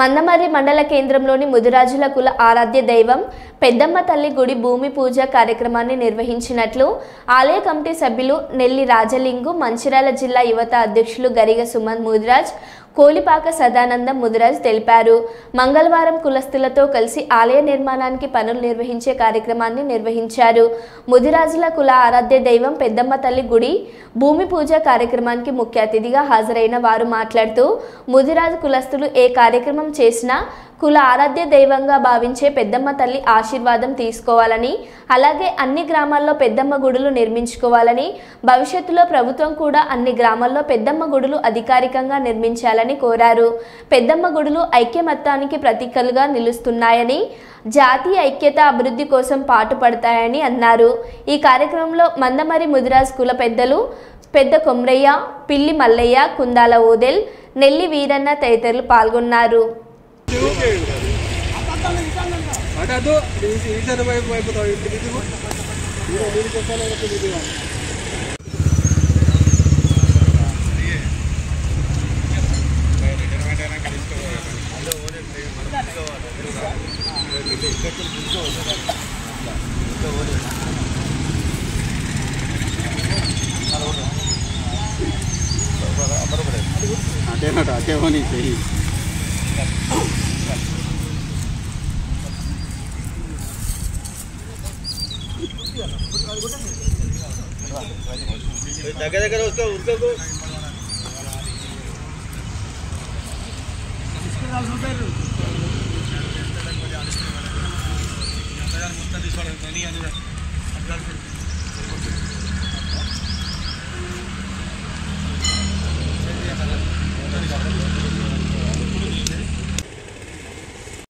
మందమర్రి మండల కేంద్రంలోని ముదిరాజుల కుల ఆరాధ్య దైవం పెద్దమ్మ తల్లి గుడి భూమి పూజ కార్యక్రమాన్ని నిర్వహించినట్లు ఆలయ కమిటీ సభ్యులు నెల్లి రాజలింగు, మంచిర్యాల జిల్లా యువత అధ్యక్షులు గరిగ సుమన్ ముదిరాజ్, కోలిపాక సదానందం ముదిరాజ్ తెలిపారు. మంగళవారం కులస్తులతో కలిసి ఆలయ నిర్మాణానికి పనులు నిర్వహించే కార్యక్రమాన్ని నిర్వహించారు. ముదిరాజుల కుల ఆరాధ్య దైవం పెద్దమ్మ తల్లి గుడి భూమి పూజ కార్యక్రమానికి ముఖ్య అతిథిగా హాజరైన వారు మాట్లాడుతూ ముదిరాజు కులస్తులు ఏ కార్యక్రమం చేసినా కుల ఆరాధ్య దైవంగా భావించే పెద్దమ్మ తల్లి ఆశీర్వాదం తీసుకోవాలని, అలాగే అన్ని గ్రామాల్లో పెద్దమ్మ గుడులు నిర్మించుకోవాలని, భవిష్యత్తులో ప్రభుత్వం కూడా అన్ని గ్రామాల్లో పెద్దమ్మ గుడులు అధికారికంగా నిర్మించాలని కోరారు. పెద్దమ్మ గుడులు ఐక్యమత్యానికి ప్రతీకలుగా నిలుస్తున్నాయని, జాతీయ ఐక్యత అభివృద్ధి కోసం పాటుపడతాయని అన్నారు. ఈ కార్యక్రమంలో మందమర్రి ముదిరాజ్ కుల పెద్దలు పెద్ద కొమ్రయ్య, పిల్లి మల్లయ్య, కుందాల ఓదెల్, నెల్లి వీరన్న తదితరులు పాల్గొన్నారు. आते होनी चाहिए। దగ్గర उसको